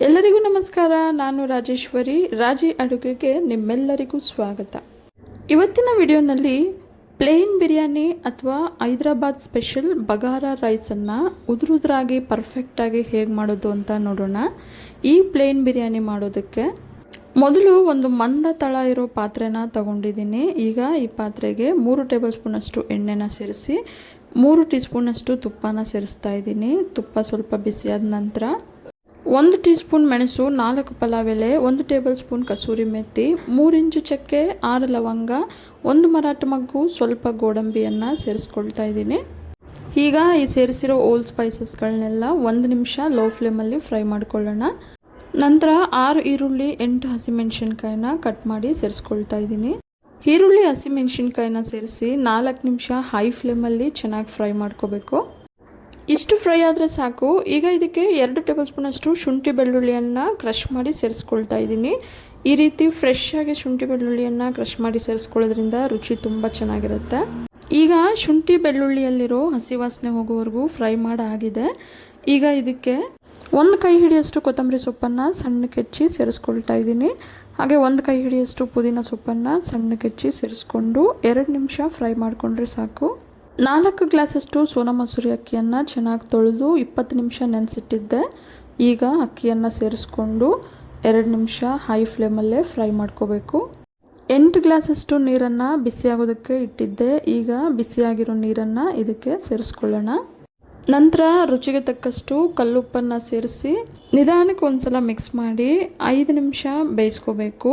ಎಲ್ಲರಿಗೂ ನಮಸ್ಕಾರ. ನಾನು ರಾಜೇಶ್ವರಿ. ರಾಜಿ ಅಡುಗೆಗೆ ನಿಮ್ಮೆಲ್ಲರಿಗೂ ಸ್ವಾಗತ. ಇವತ್ತಿನ ವಿಡಿಯೋನಲ್ಲಿ ಪ್ಲೇನ್ ಬಿರಿಯಾನಿ ಅಥವಾ ಹೈದರಾಬಾದ್ ಸ್ಪೆಷಲ್ ಬಗಾರಾ ರೈಸನ್ನು ಉದುರುದ್ರಾಗಿ ಪರ್ಫೆಕ್ಟಾಗಿ ಹೇಗೆ ಮಾಡೋದು ಅಂತ ನೋಡೋಣ. ಈ ಪ್ಲೇನ್ ಬಿರಿಯಾನಿ ಮಾಡೋದಕ್ಕೆ ಮೊದಲು ಒಂದು ಮಂದ ತಳ ಇರೋ ಪಾತ್ರೆನ ತಗೊಂಡಿದ್ದೀನಿ. ಈಗ ಈ ಪಾತ್ರೆಗೆ 3 ಟೇಬಲ್ ಸ್ಪೂನಷ್ಟು ಎಣ್ಣೆನ ಸೇರಿಸಿ 3 ಟೀ ಸ್ಪೂನಷ್ಟು ತುಪ್ಪನ ಸೇರಿಸ್ತಾ ಇದ್ದೀನಿ. ತುಪ್ಪ ಸ್ವಲ್ಪ ಬಿಸಿಯಾದ ನಂತರ 1 ಟೀ ಸ್ಪೂನ್ ಮೆಣಸು, 4 ಪಲಾವ್ ಎಲೆ, 1 ಟೇಬಲ್ ಸ್ಪೂನ್ ಕಸೂರಿ ಮೆಥಿ, 3 ಇಂಚು ಚಕ್ಕೆ, 6 ಲವಂಗ, 1 ಮರಾಠ ಮಗ್ಗು, ಸ್ವಲ್ಪ ಗೋಡಂಬಿಯನ್ನು ಸೇರಿಸ್ಕೊಳ್ತಾ ಇದ್ದೀನಿ. ಈಗ ಈ ಸೇರಿಸಿರೋ ಓಲ್ ಸ್ಪೈಸಸ್ಗಳನ್ನೆಲ್ಲ 1 ನಿಮಿಷ ಲೋ ಫ್ಲೇಮಲ್ಲಿ ಫ್ರೈ ಮಾಡ್ಕೊಳ್ಳೋಣ. ನಂತರ 6 ಈರುಳ್ಳಿ, 8 ಹಸಿಮೆಣಸಿನ್ಕಾಯಿನ ಕಟ್ ಮಾಡಿ ಸೇರಿಸ್ಕೊಳ್ತಾ ಇದ್ದೀನಿ. ಈರುಳ್ಳಿ ಹಸಿಮೆಣಸಿನ್ಕಾಯಿನ ಸೇರಿಸಿ 4 ನಿಮಿಷ ಹೈ ಫ್ಲೇಮಲ್ಲಿ ಚೆನ್ನಾಗಿ ಫ್ರೈ ಮಾಡ್ಕೋಬೇಕು. ಇಷ್ಟು ಫ್ರೈ ಆದರೆ ಸಾಕು. ಈಗ ಇದಕ್ಕೆ 2 ಟೇಬಲ್ ಸ್ಪೂನಷ್ಟು ಶುಂಠಿ ಬೆಳ್ಳುಳ್ಳಿಯನ್ನು ಕ್ರಷ್ ಮಾಡಿ ಸೇರಿಸ್ಕೊಳ್ತಾ ಇದ್ದೀನಿ. ಈ ರೀತಿ ಫ್ರೆಶ್ ಆಗಿ ಶುಂಠಿ ಬೆಳ್ಳುಳ್ಳಿಯನ್ನು ಕ್ರಷ್ ಮಾಡಿ ಸೇರಿಸ್ಕೊಳ್ಳೋದ್ರಿಂದ ರುಚಿ ತುಂಬ ಚೆನ್ನಾಗಿರುತ್ತೆ. ಈಗ ಶುಂಠಿ ಬೆಳ್ಳುಳ್ಳಿಯಲ್ಲಿರೋ ಹಸಿ ವಾಸನೆ ಹೋಗೋವರೆಗೂ ಫ್ರೈ ಮಾಡಾಗಿದೆ. ಈಗ ಇದಕ್ಕೆ 1 ಕೈ ಹಿಡಿಯಷ್ಟು ಕೊತ್ತಂಬರಿ ಸೊಪ್ಪನ್ನು ಸಣ್ಣಕ್ಕೆ ಹೆಚ್ಚಿ ಸೇರಿಸ್ಕೊಳ್ತಾ ಇದ್ದೀನಿ. ಹಾಗೆ 1 ಕೈ ಹಿಡಿಯಷ್ಟು ಪುದೀನ ಸೊಪ್ಪನ್ನು ಸಣ್ಣಕ್ಕೆ ಹೆಚ್ಚಿ ಸೇರಿಸ್ಕೊಂಡು 2 ನಿಮಿಷ ಫ್ರೈ ಮಾಡಿಕೊಂಡ್ರೆ ಸಾಕು. 4 ಗ್ಲಾಸಷ್ಟು ಸೋನಾ ಮಸೂರಿ ಅಕ್ಕಿಯನ್ನು ಚೆನ್ನಾಗಿ ತೊಳೆದು 20 ನಿಮಿಷ ನೆನೆಸಿಟ್ಟಿದ್ದೆ. ಈಗ ಅಕ್ಕಿಯನ್ನು ಸೇರಿಸ್ಕೊಂಡು 2 ನಿಮಿಷ ಹೈ ಫ್ಲೇಮಲ್ಲೇ ಫ್ರೈ ಮಾಡ್ಕೋಬೇಕು. 8 ಗ್ಲಾಸಷ್ಟು ನೀರನ್ನು ಬಿಸಿಯಾಗೋದಕ್ಕೆ ಇಟ್ಟಿದ್ದೆ. ಈಗ ಬಿಸಿಯಾಗಿರೋ ನೀರನ್ನು ಇದಕ್ಕೆ ಸೇರಿಸ್ಕೊಳ್ಳೋಣ. ನಂತರ ರುಚಿಗೆ ತಕ್ಕಷ್ಟು ಕಲ್ಲುಪ್ಪನ್ನು ಸೇರಿಸಿ ನಿಧಾನಕ್ಕೆ ಒಂದ್ಸಲ ಮಿಕ್ಸ್ ಮಾಡಿ 5 ನಿಮಿಷ ಬೇಯಿಸ್ಕೋಬೇಕು.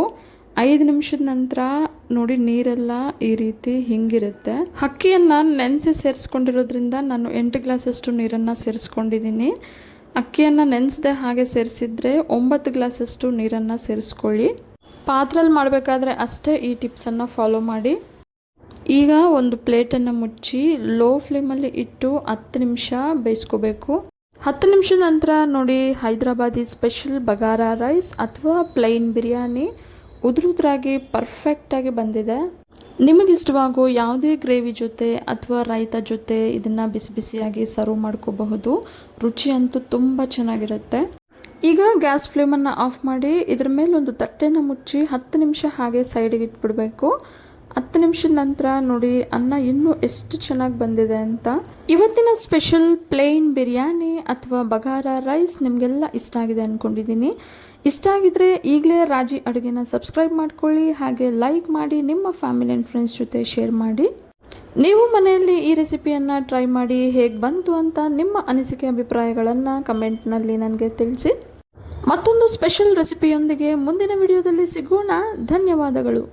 5 ನಿಮಿಷದ ನಂತರ ನೋಡಿ ನೀರೆಲ್ಲ ಈ ರೀತಿ ಹಿಂಗಿರುತ್ತೆ. ಅಕ್ಕಿಯನ್ನು ನೆನೆಸಿ ಸೇರಿಸ್ಕೊಂಡಿರೋದ್ರಿಂದ ನಾನು 8 ಗ್ಲಾಸಷ್ಟು ನೀರನ್ನು ಸೇರಿಸ್ಕೊಂಡಿದ್ದೀನಿ. ಅಕ್ಕಿಯನ್ನು ನೆನೆಸದೆ ಹಾಗೆ ಸೇರಿಸಿದ್ರೆ 9 ಗ್ಲಾಸಷ್ಟು ನೀರನ್ನು ಸೇರಿಸ್ಕೊಳ್ಳಿ. ಪಾತ್ರೆಯಲ್ಲಿ ಮಾಡಬೇಕಾದ್ರೆ ಅಷ್ಟೇ ಈ ಟಿಪ್ಸನ್ನು ಫಾಲೋ ಮಾಡಿ. ಈಗ ಒಂದು ಪ್ಲೇಟನ್ನು ಮುಚ್ಚಿ ಲೋ ಫ್ಲೇಮಲ್ಲಿ ಇಟ್ಟು 10 ನಿಮಿಷ ಬೇಯಿಸ್ಕೋಬೇಕು. 10 ನಿಮಿಷದ ನಂತರ ನೋಡಿ ಹೈದರಾಬಾದಿ ಸ್ಪೆಷಲ್ ಬಗಾರಾ ರೈಸ್ ಅಥವಾ ಪ್ಲೈನ್ ಬಿರಿಯಾನಿ ಉದುರುದ್ರಾಗಿ ಪರ್ಫೆಕ್ಟಾಗಿ ಬಂದಿದೆ. ನಿಮಗಿಷ್ಟವಾಗೋ ಯಾವುದೇ ಗ್ರೇವಿ ಜೊತೆ ಅಥವಾ ರೈತ ಜೊತೆ ಇದನ್ನು ಬಿಸಿ ಬಿಸಿಯಾಗಿ ಸರ್ವ್ ಮಾಡ್ಕೋಬಹುದು. ರುಚಿ ಅಂತೂ ತುಂಬ ಚೆನ್ನಾಗಿರುತ್ತೆ. ಈಗ ಗ್ಯಾಸ್ ಫ್ಲೇಮನ್ನು ಆಫ್ ಮಾಡಿ ಇದ್ರ ಮೇಲೆ ಒಂದು ತಟ್ಟೆನ ಮುಚ್ಚಿ 10 ನಿಮಿಷ ಹಾಗೆ ಸೈಡಿಗೆ ಇಟ್ಬಿಡಬೇಕು. 10 ನಿಮಿಷದ ನಂತರ ನೋಡಿ ಅನ್ನ ಇನ್ನೂ ಎಷ್ಟು ಚೆನ್ನಾಗಿ ಬಂದಿದೆ ಅಂತ. ಇವತ್ತಿನ ಸ್ಪೆಷಲ್ ಪ್ಲೇನ್ ಬಿರಿಯಾನಿ ಅಥವಾ ಬಗಾರಾ ರೈಸ್ ನಿಮಗೆಲ್ಲ ಇಷ್ಟ ಆಗಿದೆ ಅಂದ್ಕೊಂಡಿದ್ದೀನಿ. ಇಷ್ಟ ಆಗಿದ್ರೆ ಈಗಲೇ ರಾಜಿ ಅಡುಗೆನ ಸಬ್ಸ್ಕ್ರೈಬ್ ಮಾಡ್ಕೊಳ್ಳಿ. ಹಾಗೆ ಲೈಕ್ ಮಾಡಿ, ನಿಮ್ಮ ಫ್ಯಾಮಿಲಿ ಆ್ಯಂಡ್ ಫ್ರೆಂಡ್ಸ್ ಜೊತೆ ಶೇರ್ ಮಾಡಿ. ನೀವು ಮನೆಯಲ್ಲಿ ಈ ರೆಸಿಪಿಯನ್ನು ಟ್ರೈ ಮಾಡಿ ಹೇಗೆ ಬಂತು ಅಂತ ನಿಮ್ಮ ಅನಿಸಿಕೆ ಅಭಿಪ್ರಾಯಗಳನ್ನು ಕಮೆಂಟ್ನಲ್ಲಿ ನನಗೆ ತಿಳಿಸಿ. ಮತ್ತೊಂದು ಸ್ಪೆಷಲ್ ರೆಸಿಪಿಯೊಂದಿಗೆ ಮುಂದಿನ ವಿಡಿಯೋದಲ್ಲಿ ಸಿಗೋಣ. ಧನ್ಯವಾದಗಳು.